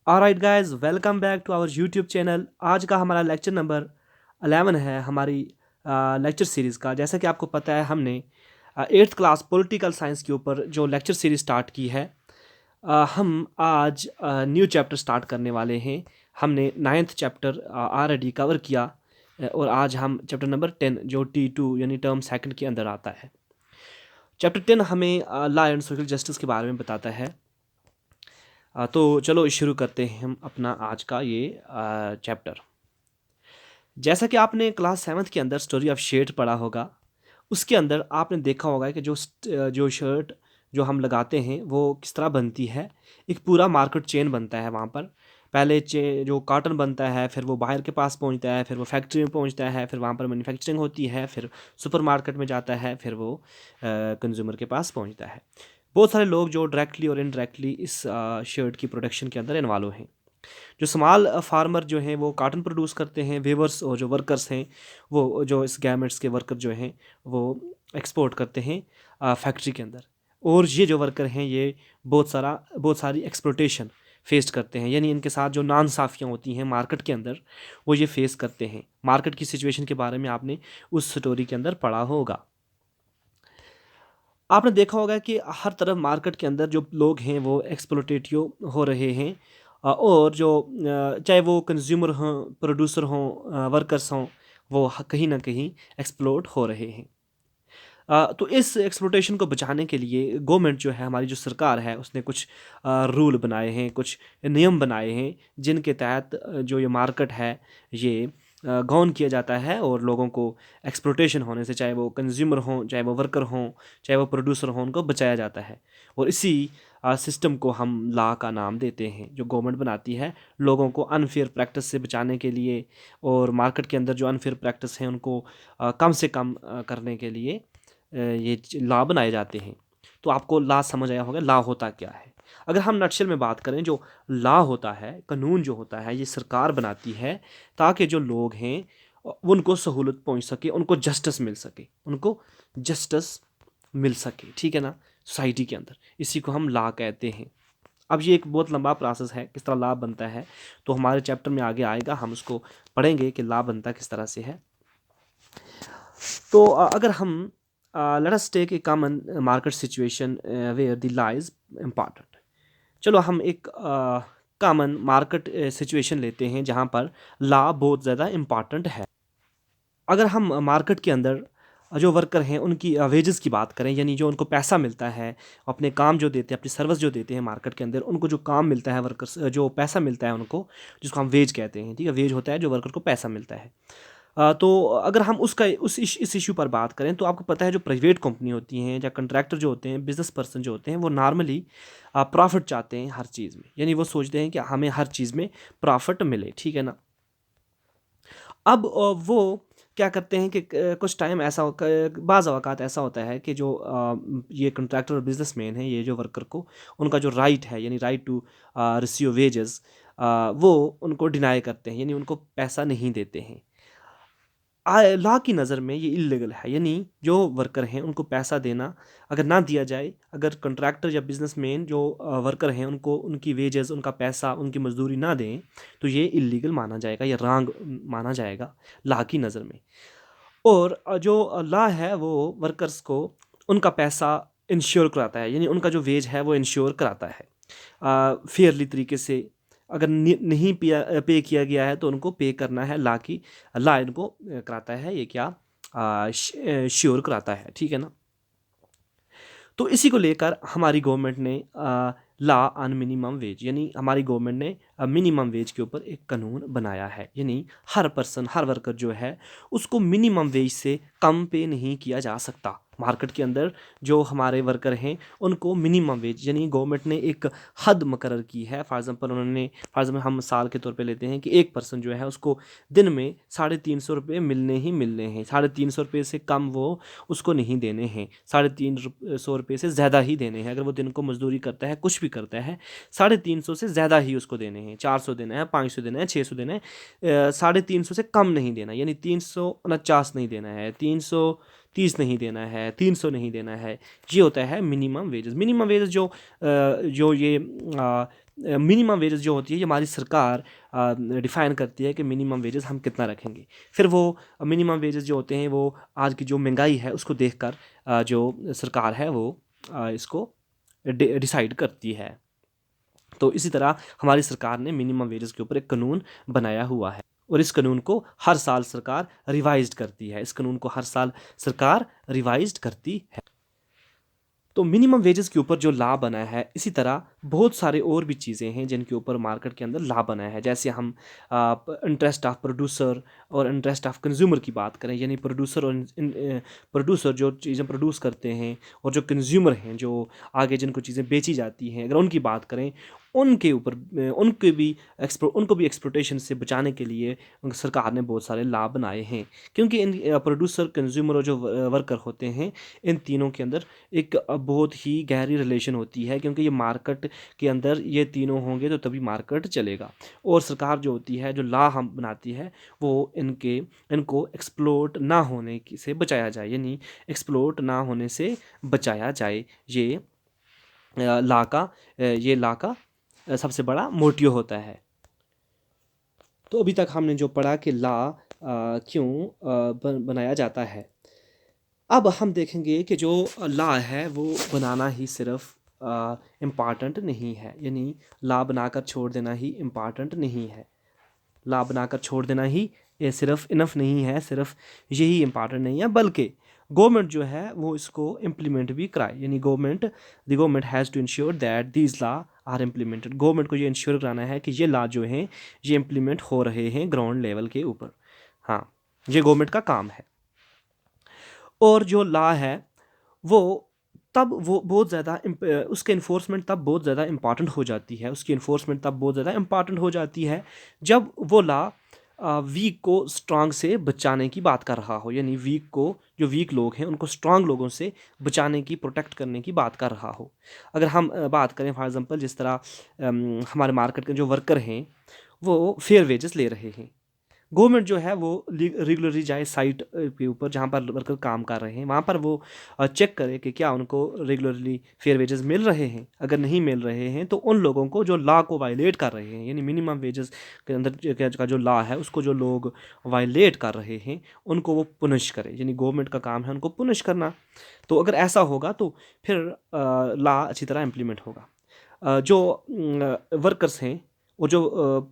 Alright guys, welcome back to our YouTube channel. आज का हमारा लेक्चर नंबर 11 है हमारी लेक्चर सीरीज़ का। जैसा कि आपको पता है, हमने 8th क्लास पॉलिटिकल साइंस के ऊपर जो लेक्चर सीरीज़ स्टार्ट की है। हम आज न्यू चैप्टर स्टार्ट करने वाले हैं। हमने 9th चैप्टर ऑलरेडी कवर किया और आज हम चैप्टर नंबर 10 जो T2 यानी टर्म सेकंड के अंदर आता है। चैप्टर 10 हमें लॉ एंड सोशल जस्टिस के बारे में बताता है। तो चलो शुरू करते हैं हम अपना आज का ये चैप्टर। जैसा कि आपने क्लास 7th के अंदर स्टोरी ऑफ शेड पढ़ा होगा, उसके अंदर आपने देखा होगा कि जो शर्ट जो हम लगाते हैं वो किस तरह बनती है। एक पूरा मार्केट चेन बनता है वहाँ पर। पहले जो कॉटन बनता है, फिर वो बाहर के पास पहुँचता है, फिर वो फैक्ट्री में पहुँचता है, फिर वहाँ पर मैन्युफैक्चरिंग होती है, फिर सुपरमार्केट में जाता है, फिर वो कंज्यूमर के पास पहुँचता है। बहुत सारे लोग जो डायरेक्टली और इनडायरेक्टली इस शर्ट की प्रोडक्शन के अंदर इन्वॉल्व हैं। जो स्मॉल फार्मर जो हैं वो कॉटन प्रोड्यूस करते हैं, वेवर्स और जो वर्कर्स हैं वो जो इस गारमेंट्स के वर्कर जो हैं वो एक्सपोर्ट करते हैं फैक्ट्री के अंदर। और ये जो वर्कर हैं ये बहुत सारी एक्सप्लोटेशन फेस करते हैं, यानी इनके साथ जो नाइंसाफ़ियाँ होती हैं मार्केट के अंदर वो ये फेस करते हैं। मार्केट की सिचुएशन के बारे में आपने उस स्टोरी के अंदर पढ़ा होगा। आपने देखा होगा कि हर तरफ मार्केट के अंदर जो लोग हैं वो एक्सप्लोटेटिव हो रहे हैं। और जो चाहे वो कंज्यूमर हों, प्रोड्यूसर हों, वर्कर्स हों, वो कहीं ना कहीं एक्सप्लोट हो रहे हैं। तो इस एक्सप्लोटेशन को बचाने के लिए गवर्नमेंट जो है, हमारी जो सरकार है, उसने कुछ रूल बनाए हैं, कुछ नियम बनाए हैं जिनके तहत जो ये मार्केट है ये गौन किया जाता है और लोगों को एक्सप्लोटेशन होने से, चाहे वो कंज्यूमर हों, चाहे वो वर्कर हों, चाहे वो प्रोड्यूसर हों, उनको बचाया जाता है। और इसी सिस्टम को हम लॉ का नाम देते हैं, जो गवर्नमेंट बनाती है लोगों को अनफेयर प्रैक्टिस से बचाने के लिए और मार्केट के अंदर जो अनफेयर प्रैक्टिस है उनको कम से कम करने के लिए ये लॉ बनाए जाते हैं। तो आपको लॉ समझ आया होगा लॉ होता क्या है। अगर हम नटशेल में बात करें, जो लॉ होता है, कानून जो होता है, ये सरकार बनाती है ताकि जो लोग हैं उनको सहूलत पहुंच सके, उनको जस्टिस मिल सके, उनको जस्टिस मिल सके, ठीक है ना, सोसाइटी के अंदर। इसी को हम लॉ कहते हैं। अब ये एक बहुत लंबा प्रोसेस है किस तरह लॉ बनता है, तो हमारे चैप्टर में आगे आएगा, हम उसको पढ़ेंगे कि लॉ बनता किस तरह से है। तो अगर हम let us take a common market situation where the law is important। चलो हम एक कॉमन मार्केट सिचुएशन लेते हैं जहाँ पर लॉ बहुत ज़्यादा इम्पॉर्टेंट है। अगर हम मार्केट के अंदर जो वर्कर हैं उनकी वेजेस की बात करें, यानी जो उनको पैसा मिलता है, अपने काम जो देते हैं, अपनी सर्विस जो देते हैं मार्केट के अंदर, उनको जो काम मिलता है, वर्कर्स जो पैसा मिलता है उनको, जिसको हम वेज कहते हैं, ठीक है। वेज होता है जो वर्कर को पैसा मिलता है। तो अगर हम उसका इस इशू पर बात करें, तो आपको पता है जो प्राइवेट कंपनी होती हैं या कंट्रैक्टर जो होते हैं, बिजनेस पर्सन जो होते हैं, वो नॉर्मली प्रॉफिट चाहते हैं हर चीज़ में, यानी वो सोचते हैं कि हमें हर चीज़ में प्रॉफिट मिले, ठीक है ना। अब वो क्या करते हैं कि कुछ टाइम ऐसा बाज़ औक़ात ऐसा होता है कि जो ये कंट्रैक्टर और बिजनेसमैन हैं, ये जो वर्कर को उनका जो राइट है, यानी राइट टू रिसीव वेजेस, वो उनको डिनाई करते हैं, यानी उनको पैसा नहीं देते हैं। लॉ की नज़र में ये इल्लीगल है, यानी जो वर्कर हैं उनको पैसा देना अगर ना दिया जाए, अगर कॉन्ट्रैक्टर या बिजनेसमैन जो वर्कर हैं उनको उनकी वेजेस, उनका पैसा, उनकी मजदूरी ना दें, तो ये इल्लीगल माना जाएगा या रॉन्ग माना जाएगा लॉ की नज़र में। और जो लॉ है वो वर्कर्स को उनका पैसा इंश्योर कराता है, यानी उनका जो वेज है वो इंश्योर कराता है फेयरली तरीके से। अगर नहीं पे किया गया है तो उनको पे करना है। लॉ इनको कराता है, ये क्या श्योर कराता है, ठीक है ना। तो इसी को लेकर हमारी गवर्नमेंट ने लॉ ऑन मिनिमम वेज, यानी हमारी गवर्नमेंट ने मिनिमम वेज के ऊपर एक कानून बनाया है, यानी हर पर्सन, हर वर्कर जो है उसको मिनिमम वेज से कम पे नहीं किया जा सकता। मार्केट के अंदर जो हमारे वर्कर हैं उनको मिनिमम वेज, यानी गवर्नमेंट ने एक हद मुकर्रर की है। फॉर एग्जाम्पल हम मिसाल के तौर पे लेते हैं कि एक पर्सन जो है उसको दिन में 350 मिलने ही मिलने हैं। 350 से कम वो उसको नहीं देने हैं, 350 से ज़्यादा ही देने हैं। अगर वो दिन को मजदूरी करता है, कुछ भी करता है, 350 से ज़्यादा ही उसको देने हैं। 400 देना है, 500 देना है, 600 देना है, 350 से कम नहीं देना, यानी 349 नहीं देना है, 30 नहीं देना है, 300 नहीं देना है। ये होता है मिनिमम वेजेस। मिनिमम वेजेस जो ये मिनिमम वेजेस जो होती है, ये हमारी सरकार डिफ़ाइन करती है कि मिनिमम वेजेस हम कितना रखेंगे। फिर वो मिनिमम वेजेस जो होते हैं वो आज की जो महंगाई है उसको देखकर जो सरकार है वो इसको डिसाइड करती है। तो इसी तरह हमारी सरकार ने मिनिमम वेजेस के ऊपर एक कानून बनाया हुआ है, और इस कानून को हर साल सरकार रिवाइज्ड करती है। इस कानून को हर साल सरकार रिवाइज्ड करती है। तो मिनिमम वेजेस के ऊपर जो लॉ बना है, इसी तरह बहुत सारे और भी चीज़ें हैं जिनके ऊपर मार्केट के अंदर लॉ बना है। जैसे हम इंटरेस्ट ऑफ प्रोड्यूसर और इंटरेस्ट ऑफ कंज्यूमर की बात करें, यानी प्रोड्यूसर और प्रोड्यूसर जो चीज़ें प्रोड्यूस करते हैं और जो कंज्यूमर हैं जो आगे जिनको चीज़ें बेची जाती हैं, अगर उनकी बात करें, उनके ऊपर उनको भी एक्सप्लोटेशन से बचाने के लिए सरकार ने बहुत सारे लॉ बनाए हैं। क्योंकि इन प्रोड्यूसर, कंज्यूमर और जो वर्कर होते हैं, इन तीनों के अंदर एक बहुत ही गहरी रिलेशन होती है, क्योंकि ये मार्केट के अंदर ये तीनों होंगे तो तभी मार्केट चलेगा। और सरकार जो होती है, जो लॉ हम बनाती है, वो इनको एक्सप्लोट ना होने से बचाया जाए, यानी एक्सप्लोट ना होने से बचाया जाए। ये लॉ का सबसे बड़ा मोटिव होता है। तो अभी तक हमने जो पढ़ा कि लॉ क्यों बनाया जाता है। अब हम देखेंगे कि जो लॉ है वो बनाना ही सिर्फ इम्पॉर्टेंट नहीं है, यानी लॉ बनाकर छोड़ देना ही इम्पॉर्टेंट नहीं है। लॉ बनाकर छोड़ देना ही ये सिर्फ इनफ नहीं है, सिर्फ यही इम्पॉर्टेंट नहीं है, बल्कि गवर्नमेंट जो है वो इसको इम्प्लीमेंट भी कराए। यानी the government has to ensure that these law are implemented. Government को ये इंश्योर कराना है कि ये लॉ जो हैं ये इम्प्लीमेंट हो रहे हैं ग्राउंड लेवल के ऊपर। हाँ, ये गवर्नमेंट का काम है। और जो लॉ है वो वो बहुत ज़्यादा उसके इन्फोर्समेंट तब बहुत ज़्यादा इम्पॉर्टेंट हो जाती है, उसकी इन्फोर्समेंट तब बहुत ज़्यादा इम्पॉर्टेंट हो जाती है जब वो लॉ वीक को स्ट्रांग से बचाने की बात कर रहा हो। यानी जो वीक लोग हैं उनको स्ट्रांग लोगों से बचाने की, प्रोटेक्ट करने की बात कर रहा हो। अगर हम बात करें फॉर एग्जांपल, जिस तरह हमारे मार्केट के जो वर्कर हैं वो फेयर वेजेस ले रहे हैं, गवर्नमेंट जो है वो रेगुलरली जाए साइट के ऊपर जहाँ पर वर्कर काम कर रहे हैं, वहाँ पर वो चेक करे कि क्या उनको रेगुलरली फेयर वेजेस मिल रहे हैं। अगर नहीं मिल रहे हैं तो उन लोगों को जो लॉ को वायलेट कर रहे हैं, यानी मिनिमम वेजेस के अंदर का जो लॉ है उसको जो लोग वायलेट कर रहे हैं उनको वो पुनिश करे। यानी गवर्नमेंट का काम है उनको पुनिश करना। तो अगर ऐसा होगा तो फिर लॉ अच्छी तरह इम्प्लीमेंट होगा। जो वर्कर्स हैं, वो जो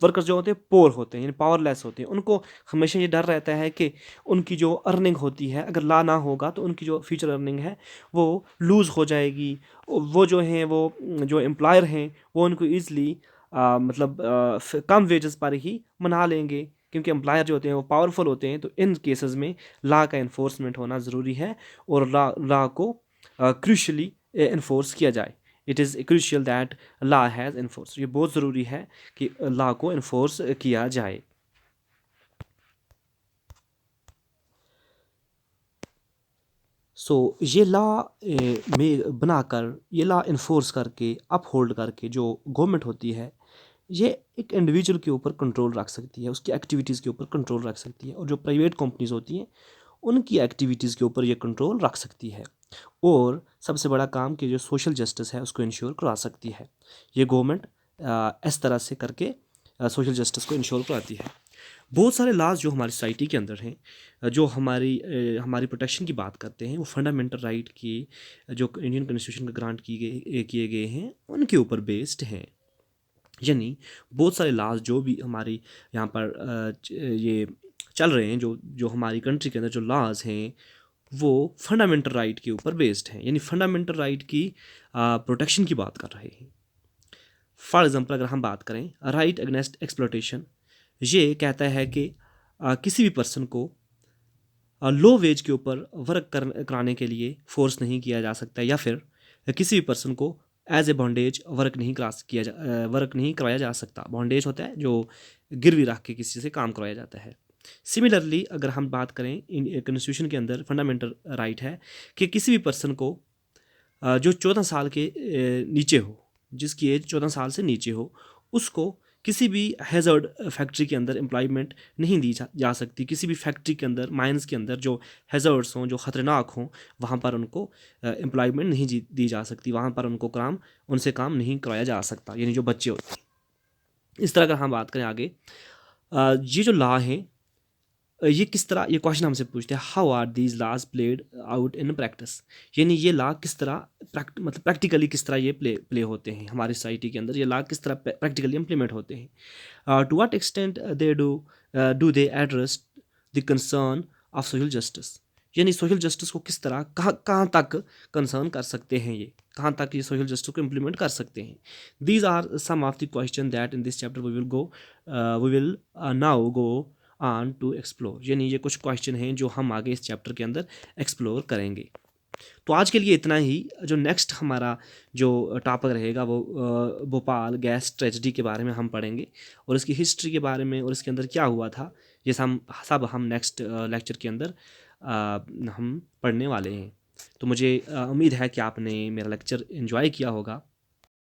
वर्कर्स जो होते हैं पोर होते हैं, यानी पावरलेस होते हैं, उनको हमेशा ये डर रहता है कि उनकी जो अर्निंग होती है, अगर लॉ ना होगा तो उनकी जो फ्यूचर अर्निंग है वो लूज़ हो जाएगी। वो जो हैं वो जो एम्प्लॉयर हैं वो उनको ईज़िली कम वेजेस पर ही मना लेंगे, क्योंकि एम्प्लॉयर जो होते हैं वो पावरफुल होते हैं। तो इन केसेस में लॉ का इन्फोर्समेंट होना ज़रूरी है और लॉ को क्रूशली इन्फोर्स किया जाए। It is crucial that law has enforce. ये बहुत ज़रूरी है कि लॉ को इन्फोर्स किया जाए। ये लॉ में बनाकर, ये लॉ इन्फोर्स करके, अपहोल्ड करके जो गवर्नमेंट होती है ये एक इंडिविजुअल के ऊपर कंट्रोल रख सकती है, उसकी एक्टिविटीज़ के ऊपर कंट्रोल रख सकती है, और जो प्राइवेट कंपनीज होती हैं उनकी एक्टिविटीज़ के ऊपर ये कंट्रोल रख सकती है। और सबसे बड़ा काम कि जो सोशल जस्टिस है उसको इंश्योर करा सकती है। ये गवर्नमेंट इस तरह से करके सोशल जस्टिस को इंश्योर कराती है। बहुत सारे लॉज जो हमारी सोसाइटी के अंदर हैं, जो हमारी प्रोटेक्शन की बात करते हैं, वो फंडामेंटल राइट की जो इंडियन कॉन्स्टिट्यूशन का ग्रांट किए गए हैं उनके ऊपर बेस्ड हैं। यानी बहुत सारे लॉज जो भी हमारी यहाँ पर ये चल रहे हैं, जो जो हमारी कंट्री के अंदर जो लॉज हैं वो फंडामेंटल राइट के ऊपर बेस्ड हैं, यानी फंडामेंटल राइट की प्रोटेक्शन की बात कर रहे हैं। फॉर एग्जांपल अगर हम बात करें राइट अगेंस्ट एक्सप्लॉयटेशन, ये कहता है कि किसी भी पर्सन को लो वेज के ऊपर वर्क कराने के लिए फोर्स नहीं किया जा सकता, या फिर किसी भी पर्सन को एज ए बॉन्डेज वर्क नहीं करवाया जा सकता। बॉन्डेज होता है जो गिरवी रख के किसी से काम करवाया जाता है। सिमिलरली अगर हम बात करें, कॉन्स्टिट्यूशन के अंदर फंडामेंटल राइट है कि किसी भी पर्सन को जो 14 साल के नीचे हो, जिसकी एज 14 साल से नीचे हो, उसको किसी भी हैज़र्ड फैक्ट्री के अंदर एम्प्लॉयमेंट नहीं दी जा सकती। किसी भी फैक्ट्री के अंदर, माइंस के अंदर जो हैज़र्ड्स हों, जो ख़तरनाक हों, वहाँ पर उनको एम्प्लॉयमेंट नहीं दी जा सकती। वहाँ पर उनसे काम नहीं कराया जा सकता, यानी जो बच्चे होते हैं। इस तरह अगर हम बात करें आगे, ये जो लॉ हैं, ये किस तरह, ये क्वेश्चन हमसे पूछते हैं, how are these laws played out in practice, यानी ये लॉ किस तरह मतलब प्रैक्टिकली किस तरह ये प्ले होते हैं हमारी सोसाइटी के अंदर, ये लॉ किस तरह प्रैक्टिकली इम्प्लीमेंट होते हैं। To what extent they do they address the concern of social justice, यानी सोशल जस्टिस को किस तरह कहाँ तक कंसर्न कर सकते हैं, ये कहाँ तक ये सोशल जस्टिस को इम्प्लीमेंट कर सकते हैं। These are some of the question that in this chapter we will now go on to explore, यानी ये कुछ क्वेश्चन हैं जो हम आगे इस चैप्टर के अंदर एक्सप्लोर करेंगे। तो आज के लिए इतना ही। जो नेक्स्ट हमारा जो टॉपिक रहेगा वो भोपाल गैस ट्रेजेडी के बारे में हम पढ़ेंगे, और इसकी हिस्ट्री के बारे में और इसके अंदर क्या हुआ था, ये हम नेक्स्ट लेक्चर के अंदर हम पढ़ने वाले हैं। तो मुझे उम्मीद है कि आपने मेरा लेक्चर एंजॉय किया होगा।